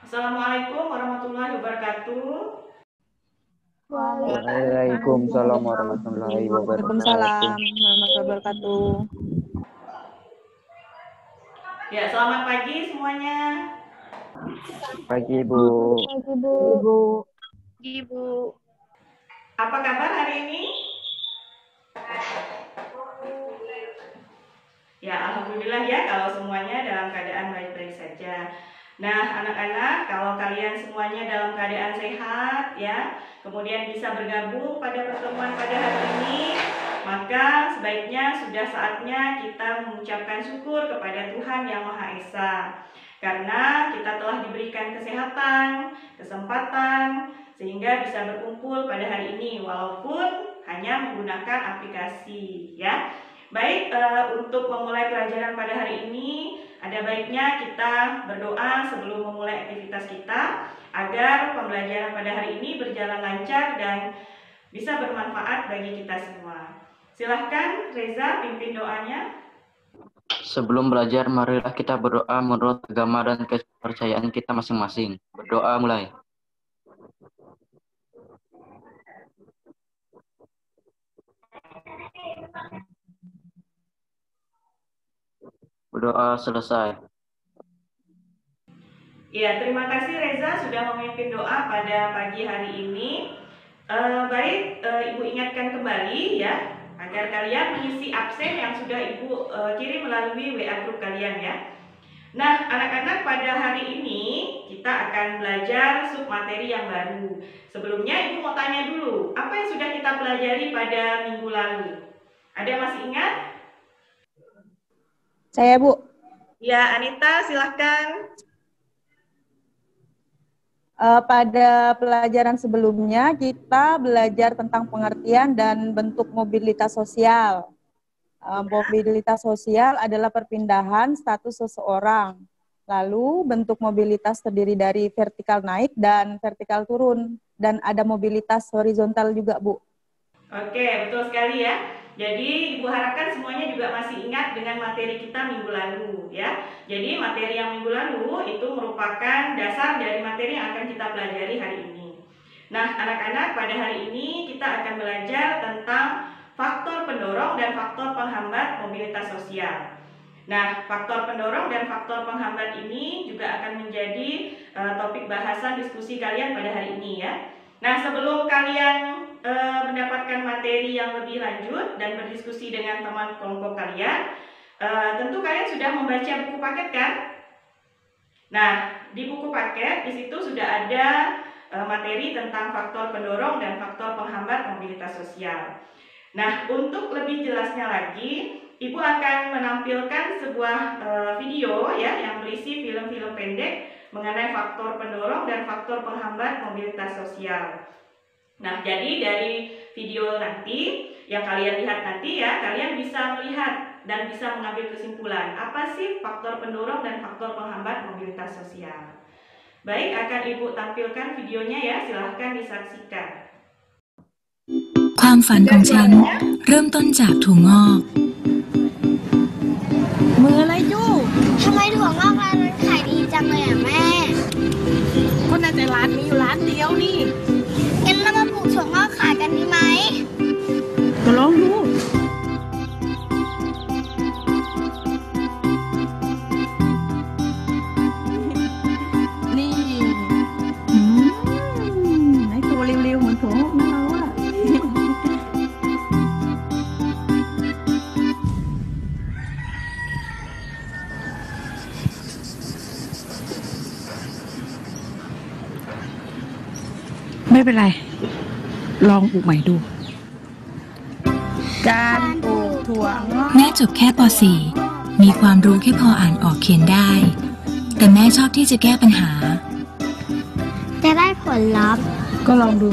Assalamualaikum warahmatullahi wabarakatuh. Waalaikumsalam warahmatullahi wabarakatuh. Waalaikumsalam warahmatullahi wabarakatuh. Ya, selamat pagi semuanya. Pagi Ibu. Pagi Bu. Ibu. Apa kabar hari ini? Ya, alhamdulillah ya kalau semuanya dalam keadaan baik-baik saja. Nah, anak-anak, kalau kalian semuanya dalam keadaan sehat ya, kemudian bisa bergabung pada pertemuan pada hari ini, maka sebaiknya sudah saatnya kita mengucapkan syukur kepada Tuhan Yang Maha Esa. Karena kita telah diberikan kesehatan, kesempatan, sehingga bisa berkumpul pada hari ini walaupun hanya menggunakan aplikasi ya. Baik, untuk memulai pelajaran pada hari ini, ada baiknya kita berdoa sebelum memulai aktivitas kita agar pembelajaran pada hari ini berjalan lancar dan bisa bermanfaat bagi kita semua. Silahkan Reza pimpin doanya. Sebelum belajar, marilah kita berdoa menurut agama dan kepercayaan kita masing-masing. Berdoa mulai. Berdoa selesai. Ya, terima kasih Reza sudah memimpin doa pada pagi hari ini. Baik, Ibu ingatkan kembali ya, agar kalian mengisi absen yang sudah Ibu kirim melalui WA grup kalian ya. Nah, anak-anak, pada hari ini kita akan belajar submateri yang baru. Sebelumnya Ibu mau tanya dulu, apa yang sudah kita pelajari pada minggu lalu? Ada yang masih ingat? Saya Bu. Ya, Anita silahkan. Pada pelajaran sebelumnya kita belajar tentang pengertian dan bentuk mobilitas sosial. Mobilitas sosial adalah perpindahan status seseorang. Lalu bentuk mobilitas terdiri dari vertikal naik dan vertikal turun. Dan ada mobilitas horizontal juga, Bu. Oke, betul sekali ya. Jadi Ibu harapkan semuanya juga masih ingat dengan materi kita minggu lalu ya. Jadi materi yang minggu lalu itu merupakan dasar dari materi yang akan kita pelajari hari ini. Nah, anak-anak, pada hari ini kita akan belajar tentang faktor pendorong dan faktor penghambat mobilitas sosial. Nah, faktor pendorong dan faktor penghambat ini juga akan menjadi topik bahasan diskusi kalian pada hari ini ya. Nah, sebelum kalian mendapatkan materi yang lebih lanjut dan berdiskusi dengan teman kelompok kalian, tentu kalian sudah membaca buku paket kan? Nah, di buku paket di situ sudah ada materi tentang faktor pendorong dan faktor penghambat mobilitas sosial. Nah, untuk lebih jelasnya lagi, Ibu akan menampilkan sebuah video ya yang berisi film-film pendek mengenai faktor pendorong dan faktor penghambat mobilitas sosial. Nah, jadi dari video nanti yang kalian lihat nanti ya, kalian bisa melihat dan bisa mengambil kesimpulan apa sih faktor pendorong dan faktor penghambat mobilitas sosial. Baik, akan Ibu tampilkan videonya ya, silahkan disaksikan. ความฝันของฉันเริ่มต้นจากถั่วงอก มืออะไรจู้ ทำไมถั่วงอกร้านนั้นขายดีจังเลยอ่ะแม่ ก็น่าจะร้านมีอยู่ร้านเดียวนี่ งั้นเรามาปลูกถั่วงอกขายกันดีไหม ก็ลองดู นี่ไอ้ตัวเร็วๆเหมือนถั่วงอกนะเราอะ ไม่เป็นไร ลองปลูกใหม่ดู การปลูกถั่วงอก แม่จบแค่ป .4 มีความรู้แค่พออ่านออกเขียนได้ แต่แม่ชอบที่จะแก้ปัญหา จะได้ผลลัพธ์ ก็ลองดู เ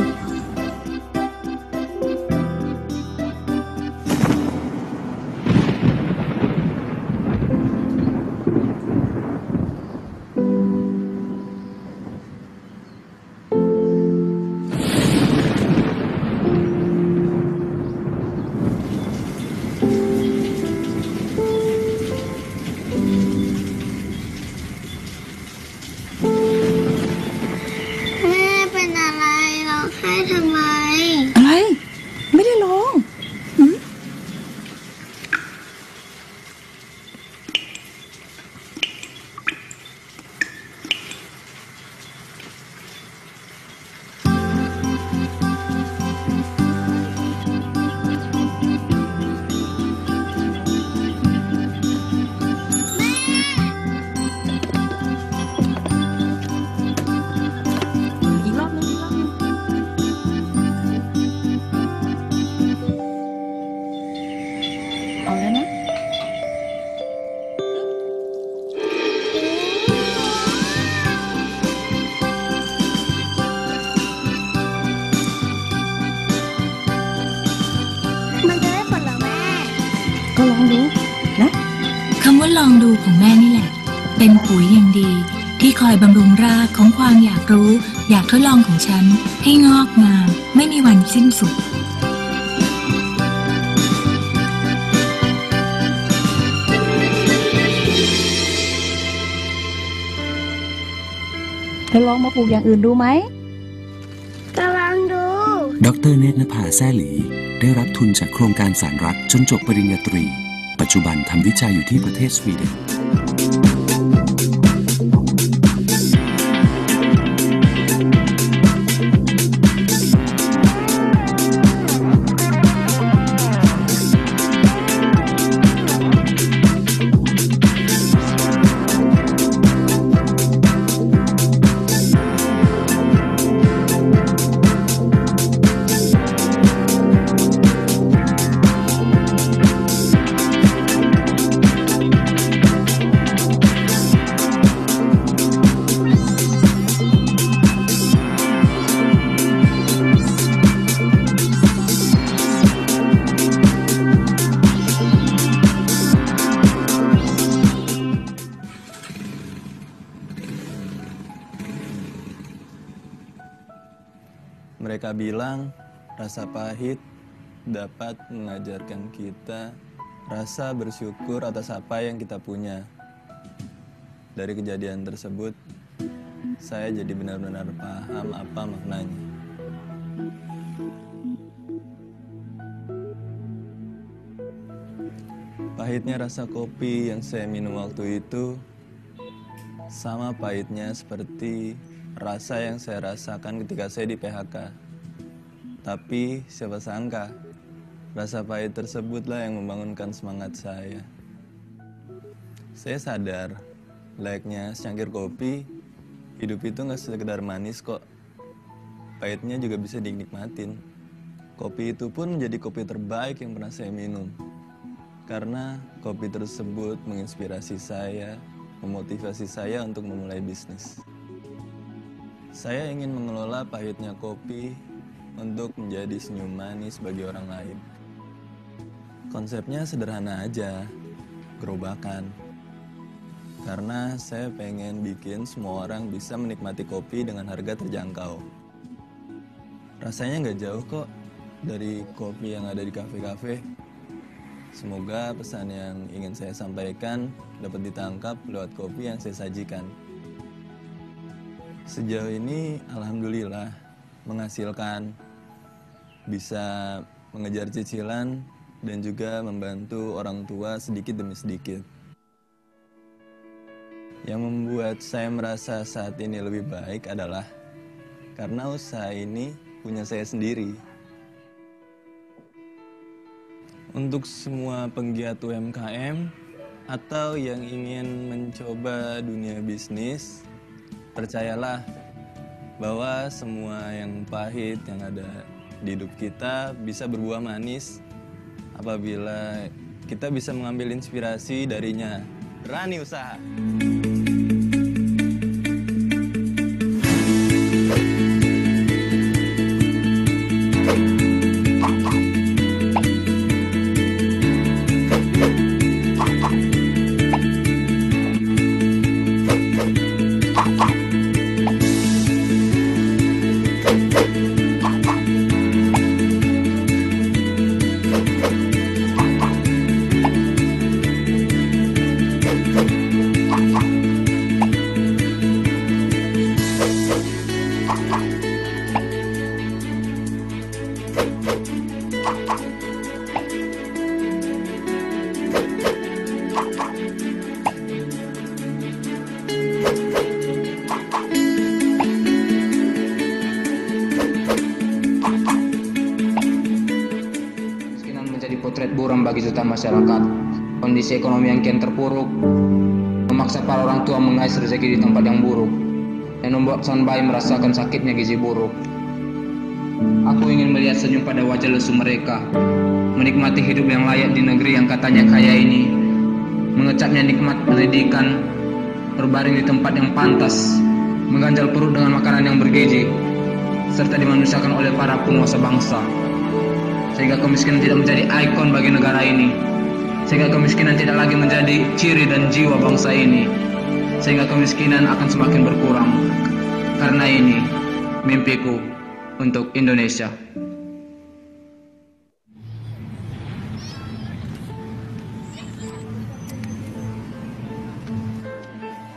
ลองดูนะ คำว่าลองดูของแม่นี่แหละ เป็นปุ๋ยอย่างดี ที่คอยบำรุงรากของความอยากรู้ อยากทดลองของฉัน ให้งอกงามไม่มีวันสิ้นสุด เธอลองมาปลูกอย่างอื่นดูไหม กำลังดู ดร.เนตรนภาแซ่หลีได้รับทุนจากโครงการสารรัฐจนจบปริญญาตรี ปัจจุบันทำวิจัยอยู่ที่ประเทศสวีเดน Mereka bilang rasa pahit dapat mengajarkan kita rasa bersyukur atas apa yang kita punya. Dari kejadian tersebut, saya jadi benar-benar paham apa maknanya. Pahitnya rasa kopi yang saya minum waktu itu sama pahitnya seperti rasa yang saya rasakan ketika saya di PHK. Tapi siapa sangka, rasa pahit tersebutlah yang membangunkan semangat saya. Saya sadar, layaknya secangkir kopi, hidup itu gak sekedar manis kok. Pahitnya juga bisa dinikmatin. Kopi itu pun menjadi kopi terbaik yang pernah saya minum. Karena kopi tersebut menginspirasi saya, memotivasi saya untuk memulai bisnis. Saya ingin mengelola pahitnya kopi untuk menjadi senyum manis bagi orang lain. Konsepnya sederhana aja, gerobakan. Karena saya pengen bikin semua orang bisa menikmati kopi dengan harga terjangkau. Rasanya nggak jauh kok dari kopi yang ada di kafe-kafe. Semoga pesan yang ingin saya sampaikan dapat ditangkap lewat kopi yang saya sajikan. Sejauh ini, alhamdulillah, menghasilkan, bisa mengejar cicilan, dan juga membantu orang tua sedikit demi sedikit. Yang membuat saya merasa saat ini lebih baik adalah karena usaha ini punya saya sendiri. Untuk semua penggiat UMKM atau yang ingin mencoba dunia bisnis, percayalah bahwa semua yang pahit yang ada di hidup kita bisa berbuah manis apabila kita bisa mengambil inspirasi darinya. Berani usaha. Potret buram bagi jutaan masyarakat. Kondisi ekonomi yang kian terpuruk memaksa para orang tua mengais rezeki di tempat yang buruk dan membuat sang bayi merasakan sakitnya gizi buruk. Aku ingin melihat senyum pada wajah lesu mereka, menikmati hidup yang layak di negeri yang katanya kaya ini, mengecapnya nikmat pendidikan, berbaring di tempat yang pantas, mengganjal perut dengan makanan yang bergizi, serta dimanusiakan oleh para penguasa bangsa, sehingga kemiskinan tidak menjadi ikon bagi negara ini. sehingga kemiskinan tidak lagi menjadi ciri dan jiwa bangsa ini, sehingga kemiskinan akan semakin berkurang. Karena ini mimpiku untuk Indonesia.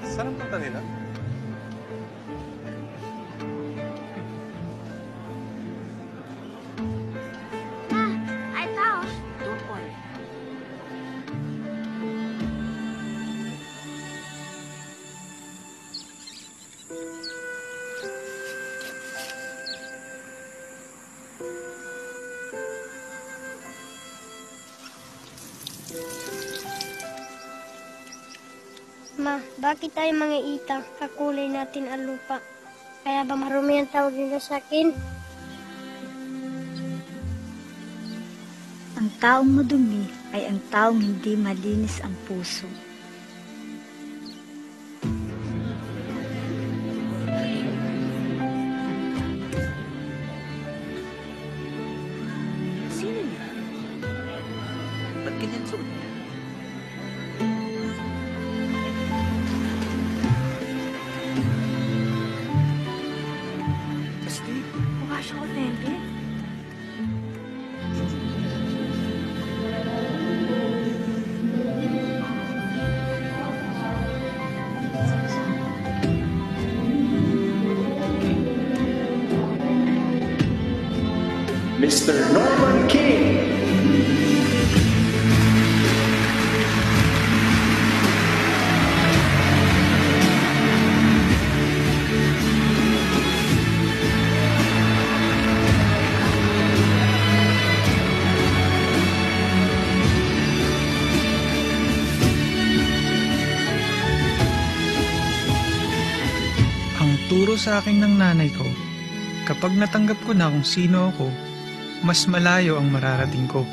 Sarap ng kanina. Ay tao. Ma, bakit tayo mga ita? Kakulay natin ang lupa. Kaya ba marumi ang tawag nila sa akin? Ang taong madumi ay ang taong hindi malinis ang puso. Sino niya? Ba't ganyan suot niya? Pasti, mukha siya authentic. Mr. Norman King. Ang turo sa akin ng nanay ko, kapag natanggap ko na kung sino ako, mas malayo ang mararating ko.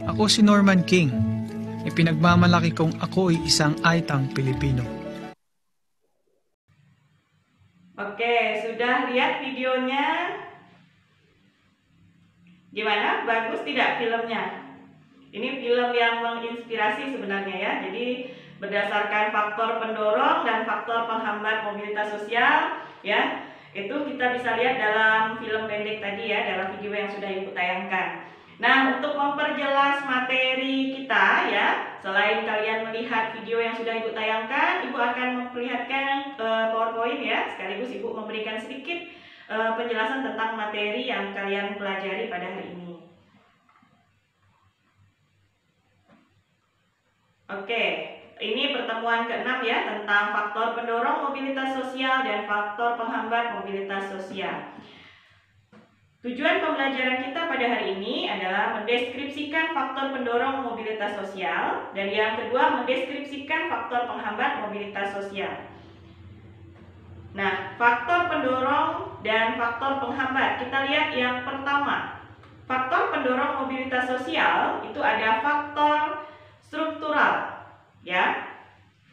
Ako si Norman King. Ipinagmamalaki kong ako ay isang Aitang Pilipino. Oke, sudah lihat videonya? Gimana? Bagus tidak filmnya? Ini film yang menginspirasi sebenarnya ya. Jadi berdasarkan faktor pendorong dan faktor penghambat mobilitas sosial ya. Itu kita bisa lihat dalam film pendek tadi ya, dalam video yang sudah Ibu tayangkan. Nah, untuk memperjelas materi kita ya, selain kalian melihat video yang sudah Ibu tayangkan, Ibu akan memperlihatkan PowerPoint ya, sekaligus Ibu memberikan sedikit penjelasan tentang materi yang kalian pelajari pada hari ini. Oke. Ini pertemuan ke-6 ya, tentang faktor pendorong mobilitas sosial dan faktor penghambat mobilitas sosial. Tujuan pembelajaran kita pada hari ini adalah mendeskripsikan faktor pendorong mobilitas sosial, dan yang kedua mendeskripsikan faktor penghambat mobilitas sosial. Nah, faktor pendorong dan faktor penghambat, kita lihat yang pertama. Faktor pendorong mobilitas sosial itu ada faktor struktural. Ya,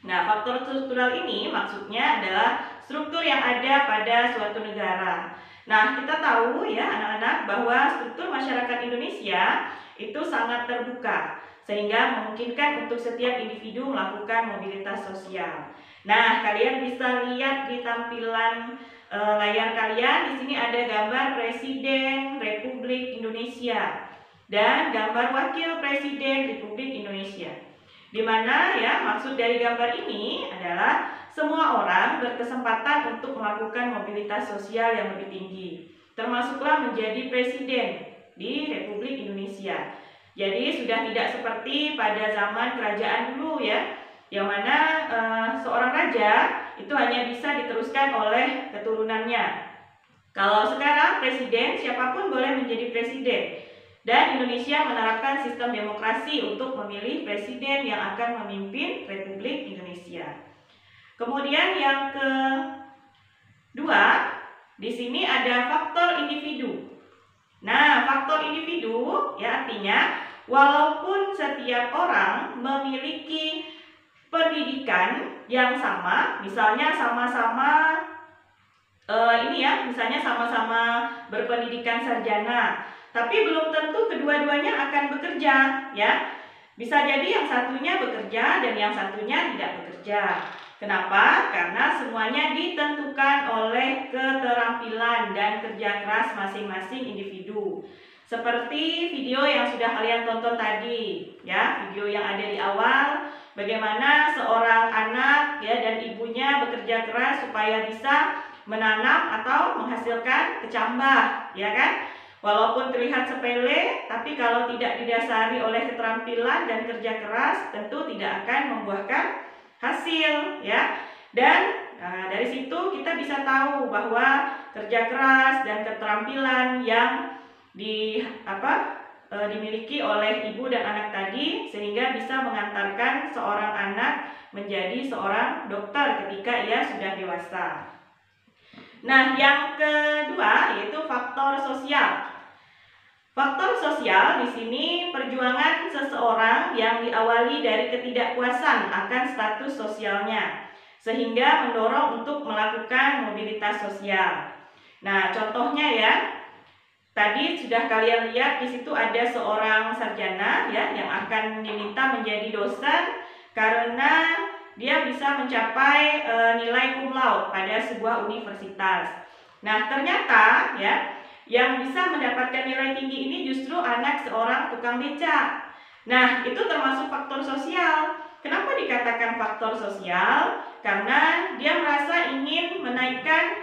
nah faktor struktural ini maksudnya adalah struktur yang ada pada suatu negara. Nah, kita tahu ya anak-anak bahwa struktur masyarakat Indonesia itu sangat terbuka, sehingga memungkinkan untuk setiap individu melakukan mobilitas sosial. Nah, kalian bisa lihat di tampilan layar kalian, di sini ada gambar Presiden Republik Indonesia dan gambar Wakil Presiden Republik Indonesia. Di mana ya maksud dari gambar ini adalah semua orang berkesempatan untuk melakukan mobilitas sosial yang lebih tinggi, termasuklah menjadi presiden di Republik Indonesia. Jadi sudah tidak seperti pada zaman kerajaan dulu ya, yang mana seorang raja itu hanya bisa diteruskan oleh keturunannya. Kalau sekarang presiden siapapun boleh menjadi presiden. Dan Indonesia menerapkan sistem demokrasi untuk memilih presiden yang akan memimpin Republik Indonesia. Kemudian yang kedua, di sini ada faktor individu. Nah, faktor individu ya artinya walaupun setiap orang memiliki pendidikan yang sama, misalnya sama-sama misalnya sama-sama berpendidikan sarjana, tapi belum tentu kedua-duanya akan bekerja, ya. Bisa jadi yang satunya bekerja dan yang satunya tidak bekerja. Kenapa? Karena semuanya ditentukan oleh keterampilan dan kerja keras masing-masing individu. Seperti video yang sudah kalian tonton tadi, ya, video yang ada di awal, bagaimana seorang anak ya dan ibunya bekerja keras supaya bisa menanam atau menghasilkan kecambah, ya kan? Walaupun terlihat sepele, tapi kalau tidak didasari oleh keterampilan dan kerja keras, tentu tidak akan membuahkan hasil, ya. Dan dari situ kita bisa tahu bahwa kerja keras dan keterampilan yang dimiliki oleh ibu dan anak tadi sehingga bisa mengantarkan seorang anak menjadi seorang dokter ketika ia sudah dewasa. Nah, yang kedua yaitu faktor sosial. Faktor sosial di sini perjuangan seseorang yang diawali dari ketidakpuasan akan status sosialnya sehingga mendorong untuk melakukan mobilitas sosial. Nah, contohnya ya, tadi sudah kalian lihat di situ ada seorang sarjana ya yang akan diminta menjadi dosen karena dia bisa mencapai nilai cum laude pada sebuah universitas. Nah, ternyata ya yang bisa mendapatkan nilai tinggi ini justru anak seorang tukang beca. Nah, itu termasuk faktor sosial. Kenapa dikatakan faktor sosial? Karena dia merasa ingin menaikkan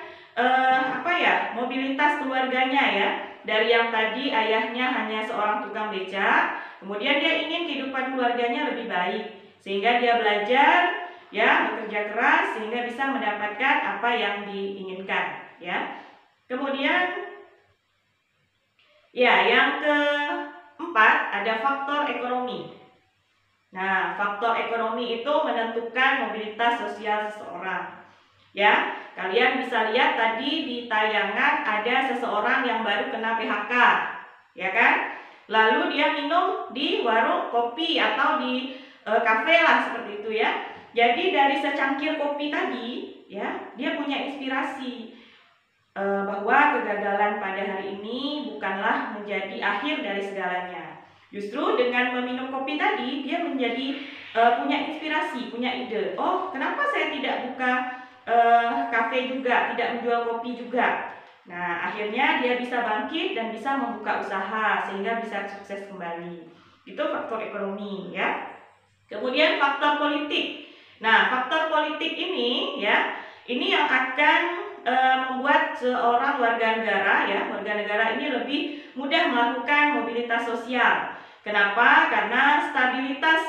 mobilitas keluarganya ya. Dari yang tadi ayahnya hanya seorang tukang beca, kemudian dia ingin kehidupan keluarganya lebih baik, sehingga dia belajar, ya, bekerja keras sehingga bisa mendapatkan apa yang diinginkan, ya. Kemudian, ya, yang keempat ada faktor ekonomi. Nah, faktor ekonomi itu menentukan mobilitas sosial seseorang. Ya, kalian bisa lihat tadi di tayangan ada seseorang yang baru kena PHK, ya kan? Lalu dia minum di warung kopi atau di kafe lah seperti itu ya. Jadi dari secangkir kopi tadi, ya, dia punya inspirasi bahwa kegagalan pada hari ini bukanlah menjadi akhir dari segalanya. Justru dengan meminum kopi tadi, dia menjadi punya inspirasi, punya ide. Oh, kenapa saya tidak buka kafe juga, tidak menjual kopi juga. Nah, akhirnya dia bisa bangkit dan bisa membuka usaha sehingga bisa sukses kembali. Itu faktor ekonomi ya. Kemudian faktor politik. Nah, faktor politik ini ya, ini yang akan membuat seorang warga negara ya, warga negara ini lebih mudah melakukan mobilitas sosial. Kenapa? Karena stabilitas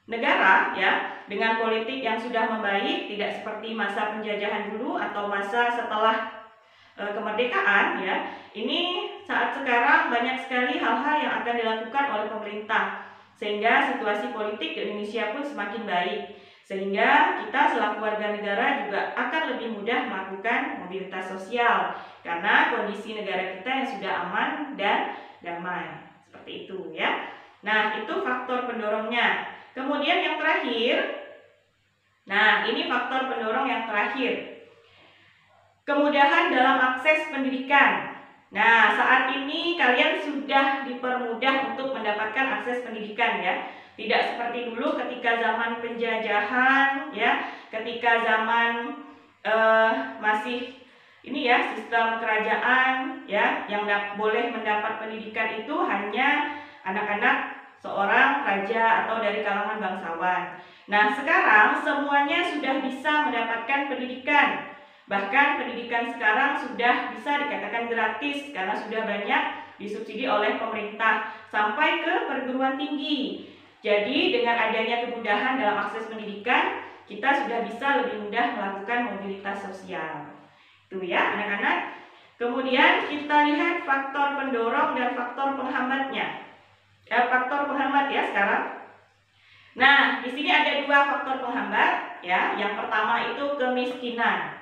negara ya dengan politik yang sudah membaik, tidak seperti masa penjajahan dulu atau masa setelah kemerdekaan ya. Ini saat sekarang banyak sekali hal-hal yang akan dilakukan oleh pemerintah sehingga situasi politik di Indonesia pun semakin baik. Sehingga kita selaku warga negara juga akan lebih mudah melakukan mobilitas sosial karena kondisi negara kita yang sudah aman dan damai. Seperti itu ya. Nah, itu faktor pendorongnya. Kemudian yang terakhir, nah ini faktor pendorong yang terakhir, kemudahan dalam akses pendidikan. Nah, saat ini kalian sudah dipermudah untuk mendapatkan akses pendidikan ya. Tidak seperti dulu ketika zaman penjajahan ya, ketika zaman masih ini ya sistem kerajaan ya, yang boleh mendapat pendidikan itu hanya anak-anak seorang raja atau dari kalangan bangsawan. Nah, sekarang semuanya sudah bisa mendapatkan pendidikan. Bahkan pendidikan sekarang sudah bisa dikatakan gratis karena sudah banyak disubsidi oleh pemerintah sampai ke perguruan tinggi. Jadi dengan adanya kemudahan dalam akses pendidikan, kita sudah bisa lebih mudah melakukan mobilitas sosial. Itu ya anak-anak. Kemudian kita lihat faktor pendorong dan faktor penghambatnya. Faktor penghambat ya sekarang. Nah, di sini ada dua faktor penghambat ya. Yang pertama itu kemiskinan.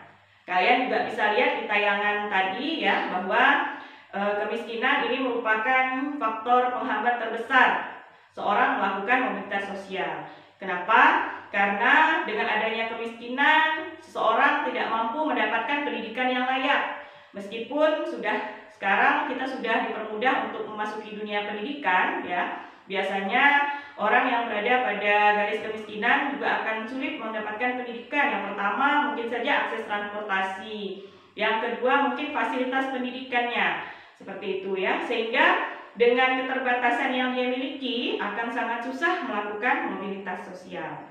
Kalian juga bisa lihat di tayangan tadi ya bahwa kemiskinan ini merupakan faktor penghambat terbesar seorang melakukan mobilitas sosial. Kenapa? Karena dengan adanya kemiskinan, seseorang tidak mampu mendapatkan pendidikan yang layak. Meskipun sudah sekarang kita sudah dipermudah untuk memasuki dunia pendidikan ya. Biasanya orang yang berada pada garis kemiskinan juga akan sulit mendapatkan pendidikan. Yang pertama mungkin saja akses transportasi. Yang kedua mungkin fasilitas pendidikannya. Seperti itu ya. Sehingga dengan keterbatasan yang dia miliki akan sangat susah melakukan mobilitas sosial.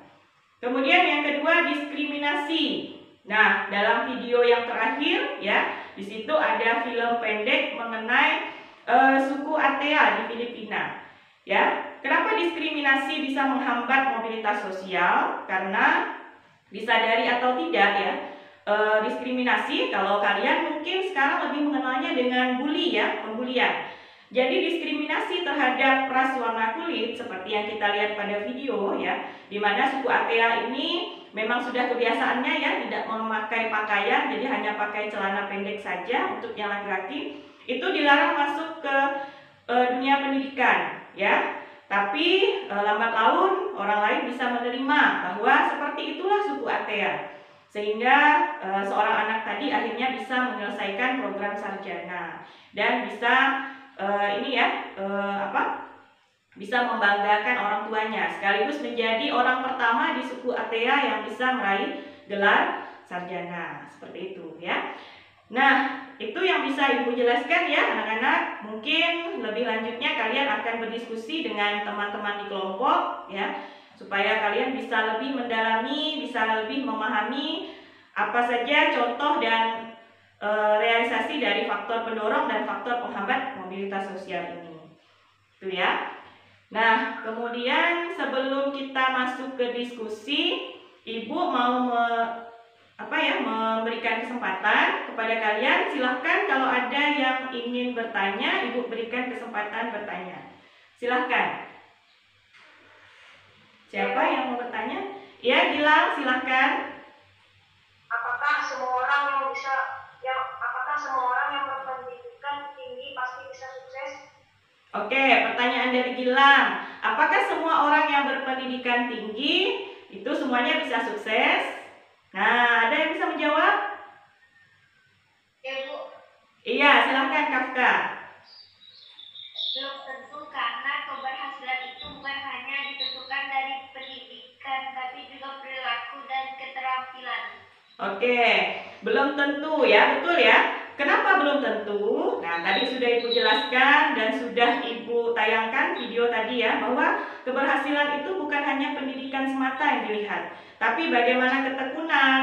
Kemudian yang kedua diskriminasi. Nah, dalam video yang terakhir ya, di situ ada film pendek mengenai suku Atea di Filipina. Ya, kenapa diskriminasi bisa menghambat mobilitas sosial? Karena disadari atau tidak ya, diskriminasi kalau kalian mungkin sekarang lebih mengenalnya dengan bully ya, pembulian. Jadi diskriminasi terhadap ras warna kulit seperti yang kita lihat pada video ya, di mana suku Atea ini memang sudah kebiasaannya ya tidak memakai pakaian, jadi hanya pakai celana pendek saja untuk yang laki-laki. Itu dilarang masuk ke dunia pendidikan ya. Tapi lambat laun orang lain bisa menerima bahwa seperti itulah suku Atea. Sehingga seorang anak tadi akhirnya bisa menyelesaikan program sarjana dan bisa bisa membanggakan orang tuanya, sekaligus menjadi orang pertama di suku Atea yang bisa meraih gelar sarjana. Seperti itu ya. Nah, itu yang bisa Ibu jelaskan ya anak-anak. Mungkin lebih lanjutnya kalian akan berdiskusi dengan teman-teman di kelompok ya, supaya kalian bisa lebih mendalami, bisa lebih memahami apa saja contoh dan realisasi dari faktor pendorong dan faktor penghambat mobilitas sosial ini. Itu ya. Nah, kemudian sebelum kita masuk ke diskusi, Ibu mau memberikan kesempatan kepada kalian. Silahkan kalau ada yang ingin bertanya, Ibu berikan kesempatan bertanya. Silahkan. Siapa yang mau bertanya? Ya, Gilang, silahkan. Apakah semua orang yang berpendidikan tinggi pasti bisa sukses? Oke, pertanyaan dari Gilang. Apakah semua orang yang berpendidikan tinggi itu semuanya bisa sukses? Nah, ada yang bisa menjawab? Ya, Bu. Iya, silahkan Kafka. Belum tentu karena keberhasilan itu bukan hanya ditentukan dari pendidikan, tapi juga perilaku dan keterampilan. Oke, belum tentu ya, betul ya. Kenapa belum tentu? Nah, tadi sudah Ibu jelaskan dan sudah Ibu tayangkan video tadi ya, bahwa keberhasilan itu bukan hanya pendidikan semata yang dilihat, tapi bagaimana ketekunan,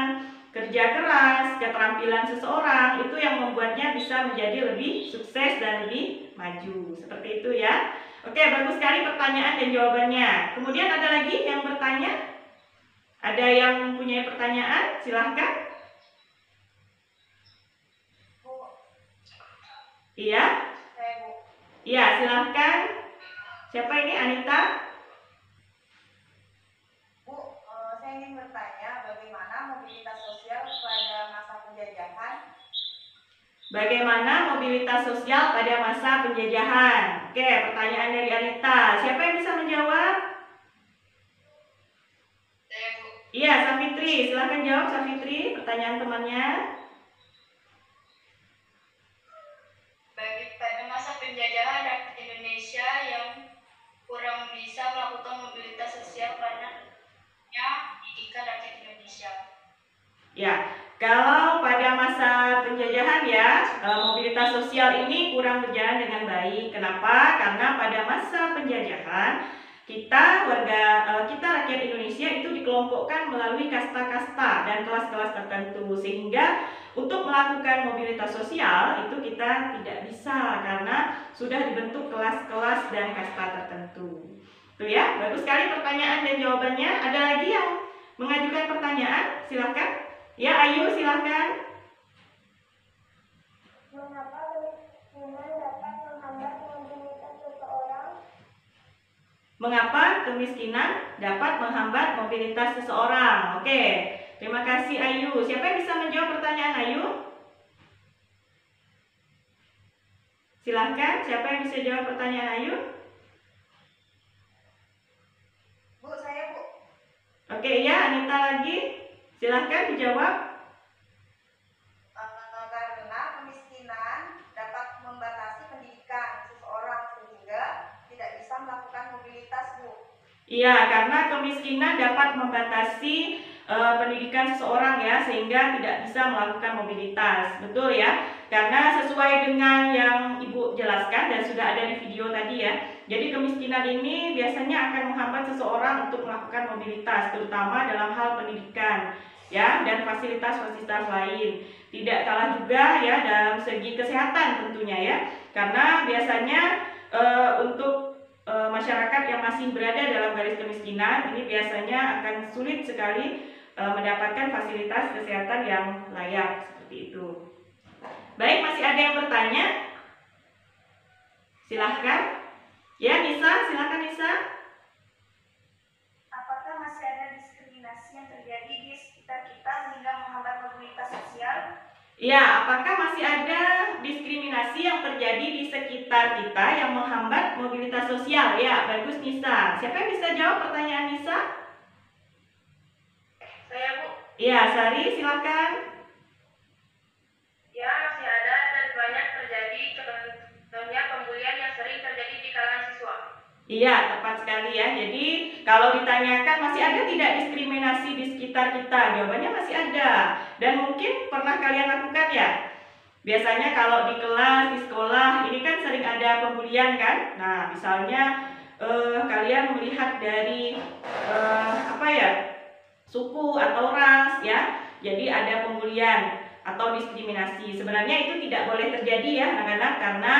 kerja keras, keterampilan seseorang itu yang membuatnya bisa menjadi lebih sukses dan lebih maju. Seperti itu ya. Oke, bagus sekali pertanyaan dan jawabannya. Kemudian ada lagi yang bertanya? Ada yang mempunyai pertanyaan? Silahkan. Iya? Iya, silahkan. Siapa ini? Anita? Bu, saya ingin bertanya bagaimana mobilitas sosial pada masa penjajahan? Bagaimana mobilitas sosial pada masa penjajahan? Oke, pertanyaan dari Anita. Siapa yang bisa menjawab? Saya, Bu. Iya, Safitri. Silahkan jawab, Safitri, pertanyaan temannya. Pada masa penjajahan rakyat Indonesia yang kurang bisa melakukan mobilitas sosial karena didikan rakyat Indonesia. Ya, kalau pada masa penjajahan ya, mobilitas sosial ini kurang berjalan dengan baik. Kenapa? Karena pada masa penjajahan kita rakyat Indonesia itu dikelompokkan melalui kasta-kasta dan kelas-kelas tertentu, sehingga untuk melakukan mobilitas sosial itu kita tidak bisa karena sudah dibentuk kelas-kelas dan kasta tertentu. Tuh ya, bagus sekali pertanyaan dan jawabannya. Ada lagi yang mengajukan pertanyaan? Silahkan. Ya, Ayu, silahkan. Mengapa kemiskinan dapat menghambat mobilitas seseorang? Mengapa kemiskinan dapat menghambat mobilitas seseorang? Oke, terima kasih Ayu. Siapa yang bisa menjawab pertanyaan Ayu? Silahkan, siapa yang bisa jawab pertanyaan Ayu? Bu, saya Bu. Oke, ya, Anita lagi. Silahkan dijawab. Karena kemiskinan dapat Iya, karena kemiskinan dapat membatasi pendidikan seseorang ya, sehingga tidak bisa melakukan mobilitas. Betul ya? Karena sesuai dengan yang Ibu jelaskan dan sudah ada di video tadi ya. Jadi kemiskinan ini biasanya akan menghambat seseorang untuk melakukan mobilitas, terutama dalam hal pendidikan ya, dan fasilitas-fasilitas lain. Tidak kalah juga ya dalam segi kesehatan tentunya ya. Karena biasanya untuk masyarakat yang masih berada dalam garis kemiskinan ini biasanya akan sulit sekali mendapatkan fasilitas kesehatan yang layak seperti itu. Baik, masih ada yang bertanya? Silahkan. Ya, Nisa, silahkan Nisa. Apakah masih ada diskriminasi yang terjadi di sekitar kita sehingga menghambat mobilitas sosial? Ya, apakah masih ada diskriminasi yang terjadi di sekitar kita yang menghambat mobilitas sosial? Ya, bagus Nisa. Siapa yang bisa jawab pertanyaan Nisa? Saya, Bu. Ya, Sari, silakan. Ya, masih ada dan banyak terjadi, contohnya pembulian yang sering terjadi di kalangan siswa. Iya, tepat sekali ya. Jadi, kalau ditanyakan masih ada tidak diskriminasi di sekitar kita? Jawabannya masih ada. Dan mungkin pernah kalian lakukan ya? Biasanya kalau di kelas, di sekolah, ini kan sering ada pembulian kan? Nah, misalnya kalian melihat dari suku atau ras ya. Jadi ada pembulian atau diskriminasi. Sebenarnya itu tidak boleh terjadi ya anak-anak, karena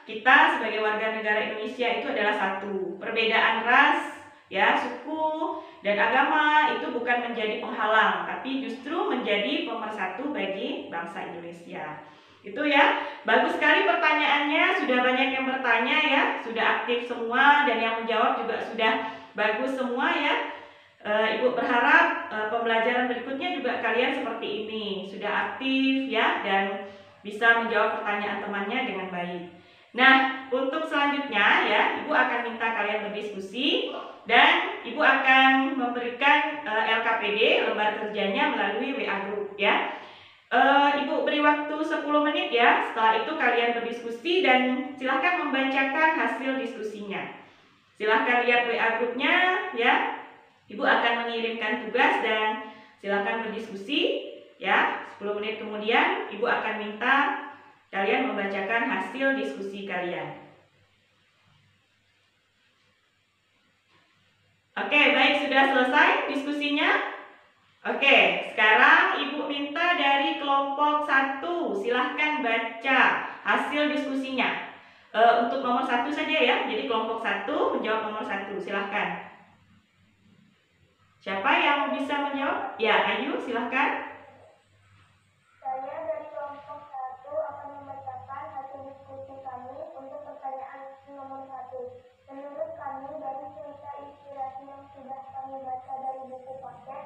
kita sebagai warga negara Indonesia itu adalah satu. Perbedaan ras, ya, suku dan agama itu bukan menjadi penghalang, tapi justru menjadi pemersatu bagi bangsa Indonesia. Itu ya. Bagus sekali pertanyaannya, sudah banyak yang bertanya ya, sudah aktif semua dan yang menjawab juga sudah bagus semua ya. Ibu berharap pembelajaran berikutnya juga kalian seperti ini, sudah aktif ya dan bisa menjawab pertanyaan temannya dengan baik. Nah, untuk selanjutnya ya, Ibu akan minta kalian berdiskusi dan Ibu akan memberikan LKPD, lembar kerjanya melalui WA Group ya. Ibu beri waktu 10 menit ya, setelah itu kalian berdiskusi dan silahkan membacakan hasil diskusinya. Silahkan lihat WA Groupnya ya. Ibu akan mengirimkan tugas dan silakan berdiskusi ya. 10 menit kemudian Ibu akan minta kalian membacakan hasil diskusi kalian. Oke, baik, sudah selesai diskusinya? Oke, sekarang Ibu minta dari kelompok 1 silahkan baca hasil diskusinya. Untuk nomor 1 saja ya. Jadi kelompok 1 menjawab nomor 1, silahkan. Siapa yang bisa menjawab? Ya, Ayu, silahkan. Saya dari kelompok 1 akan membacakan hasil diskusi kami untuk pertanyaan nomor 1. Menurut kami dari cerita inspirasi yang sudah kami baca dari buku paket,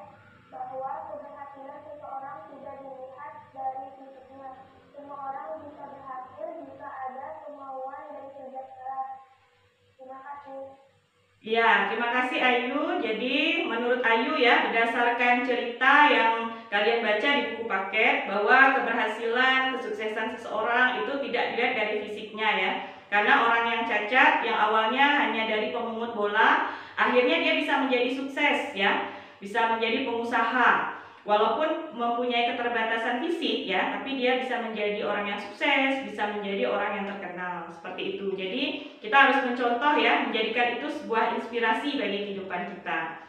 bahwa keberhasilan seseorang tidak dilihat dari fisiknya. Semua orang bisa berhasil jika ada kemauan dan kerja keras. Terima kasih. Ya, terima kasih Ayu. Jadi menurut Ayu ya, berdasarkan cerita yang kalian baca di buku paket, bahwa keberhasilan, kesuksesan seseorang itu tidak dilihat dari fisiknya ya. Karena orang yang cacat, yang awalnya hanya dari pemungut bola, akhirnya dia bisa menjadi sukses ya, bisa menjadi pengusaha. Walaupun mempunyai keterbatasan fisik ya, tapi dia bisa menjadi orang yang sukses, bisa menjadi orang yang terkenal, seperti itu. Jadi kita harus mencontoh ya, menjadikan itu sebuah inspirasi bagi kehidupan kita.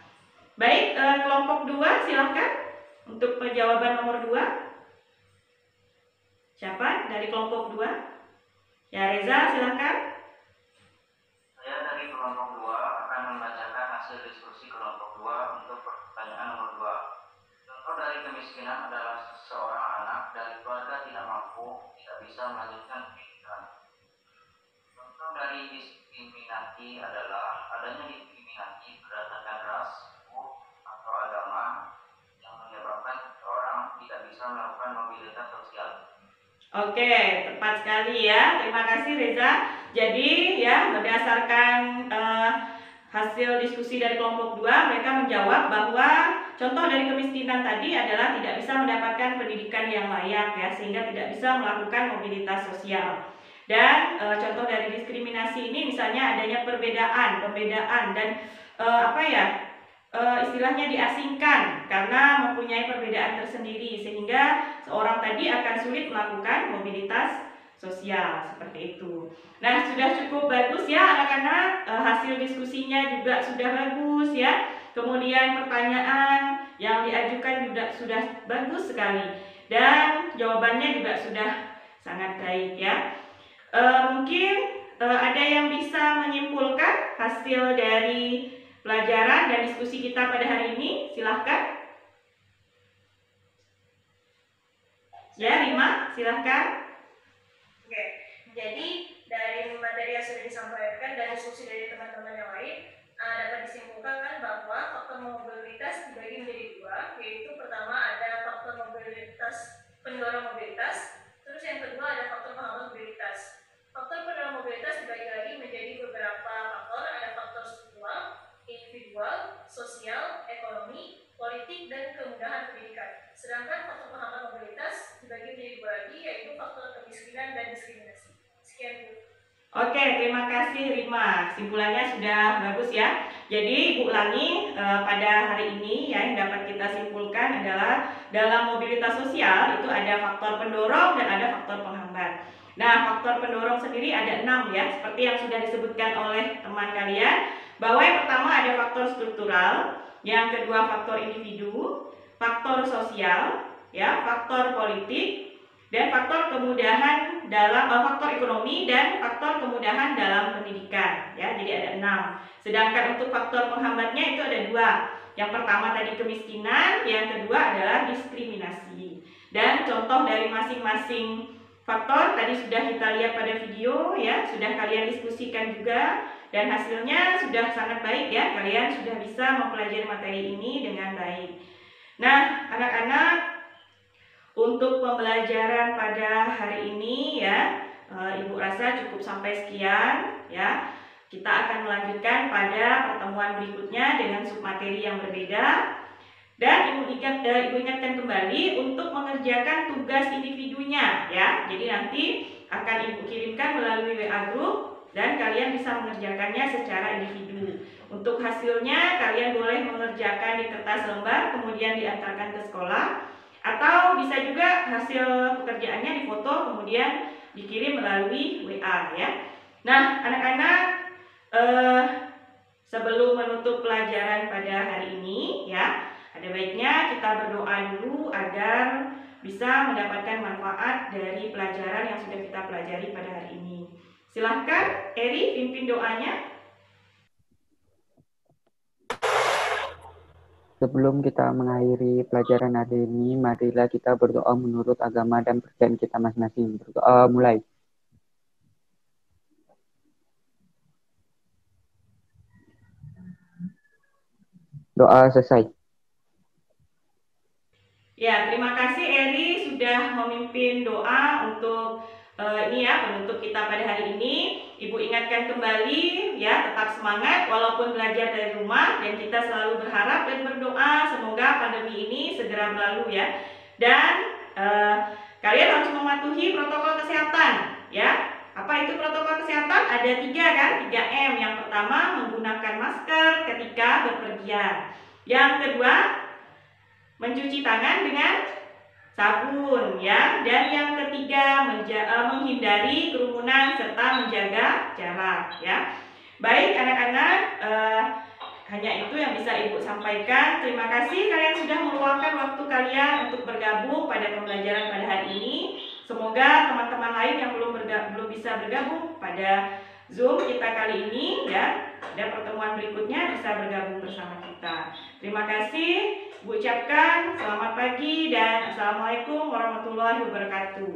Baik, kelompok 2 silahkan untuk penjawaban nomor 2. Siapa dari kelompok 2? Ya, Reza silahkan. Saya dari kelompok 2 akan membacakan hasil diskusi kelompok 2 untuk pertanyaan nomor 2. Contoh dari kemiskinan adalah seorang anak dari keluarga tidak mampu, tidak bisa melanjutkan pendidikan. Contoh dari diskriminasi adalah adanya diskriminasi berdasarkan ras, suku, atau agama yang menyebabkan seseorang tidak bisa melakukan mobilitas sosial. Oke, tepat sekali ya. Terima kasih Reza. Jadi ya, berdasarkan hasil diskusi dari kelompok 2, mereka menjawab bahwa contoh dari kemiskinan tadi adalah tidak bisa mendapatkan pendidikan yang layak ya, sehingga tidak bisa melakukan mobilitas sosial. Dan contoh dari diskriminasi ini misalnya adanya pembedaan dan istilahnya diasingkan karena mempunyai perbedaan tersendiri, sehingga seorang tadi akan sulit melakukan mobilitas sosial seperti itu. Nah, sudah cukup bagus ya anak-anak, hasil diskusinya juga sudah bagus ya. Kemudian pertanyaan yang diajukan juga sudah bagus sekali dan jawabannya juga sudah sangat baik ya. Mungkin ada yang bisa menyimpulkan hasil dari pelajaran dan diskusi kita pada hari ini? Silahkan. Ya, Rima, silahkan. Oke, jadi dari materi yang sudah disampaikan dan diskusi dari teman-teman yang lain, dapat disimpulkan bahwa faktor mobilitas dibagi menjadi dua, yaitu pertama ada faktor mobilitas pendorong mobilitas, terus yang kedua ada faktor penghambat mobilitas. Faktor pendorong mobilitas dibagi lagi menjadi beberapa faktor, ada faktor struktural, individual, sosial, ekonomi, politik, dan kemudahan pendidikan. Sedangkan faktor penghambat mobilitas dibagi menjadi dua lagi, yaitu faktor kemiskinan dan diskriminasi. Sekian, Bu. Oke, terima kasih Rima. Kesimpulannya sudah bagus ya. Jadi Ibu ulangi pada hari ini ya, yang dapat kita simpulkan adalah dalam mobilitas sosial itu ada faktor pendorong dan ada faktor penghambat. Nah, faktor pendorong sendiri ada 6 ya, seperti yang sudah disebutkan oleh teman kalian, bahwa yang pertama ada faktor struktural, yang kedua faktor individu, faktor sosial, ya, faktor politik, dan faktor kemudahan dalam faktor ekonomi dan faktor kemudahan dalam pendidikan ya. Jadi ada 6. Sedangkan untuk faktor penghambatnya itu ada 2. Yang pertama tadi kemiskinan, yang kedua adalah diskriminasi. Dan contoh dari masing-masing faktor tadi sudah kita lihat pada video ya, sudah kalian diskusikan juga dan hasilnya sudah sangat baik ya. Kalian sudah bisa mempelajari materi ini dengan baik. Nah, anak-anak, untuk pembelajaran pada hari ini ya, Ibu rasa cukup sampai sekian ya. Kita akan melanjutkan pada pertemuan berikutnya dengan submateri yang berbeda. Dan Ibu ingatkan kembali untuk mengerjakan tugas individunya ya. Jadi nanti akan Ibu kirimkan melalui WA group dan kalian bisa mengerjakannya secara individu. Untuk hasilnya kalian boleh mengerjakan di kertas lembar kemudian diantarkan ke sekolah. Atau bisa juga hasil pekerjaannya difoto kemudian dikirim melalui WA ya. Nah, anak-anak, sebelum menutup pelajaran pada hari ini ya, ada baiknya kita berdoa dulu agar bisa mendapatkan manfaat dari pelajaran yang sudah kita pelajari pada hari ini. Silahkan Eri pimpin doanya. Sebelum kita mengakhiri pelajaran hari ini, marilah kita berdoa menurut agama dan percayaan kita masing-masing. Berdoa mulai. Doa selesai. Ya, terima kasih Eri sudah memimpin doa untuk ini ya, penutup kita pada hari ini. Ibu ingatkan kembali ya, tetap semangat walaupun belajar dari rumah, dan kita selalu berharap dan berdoa semoga pandemi ini segera berlalu ya. Dan kalian harus mematuhi protokol kesehatan ya. Apa itu protokol kesehatan? Ada 3 kan, 3M. Yang pertama menggunakan masker ketika bepergian. Yang kedua mencuci tangan dengan sabun ya, dan yang ketiga menghindari kerumunan serta menjaga jarak ya. Baik anak-anak, hanya itu yang bisa Ibu sampaikan. Terima kasih kalian sudah meluangkan waktu kalian untuk bergabung pada pembelajaran pada hari ini. Semoga teman-teman lain yang belum bisa bergabung pada Zoom kita kali ini ya, dan pertemuan berikutnya bisa bergabung bersama kita. Terima kasih. Bu ucapkan selamat pagi dan Assalamualaikum warahmatullahi wabarakatuh.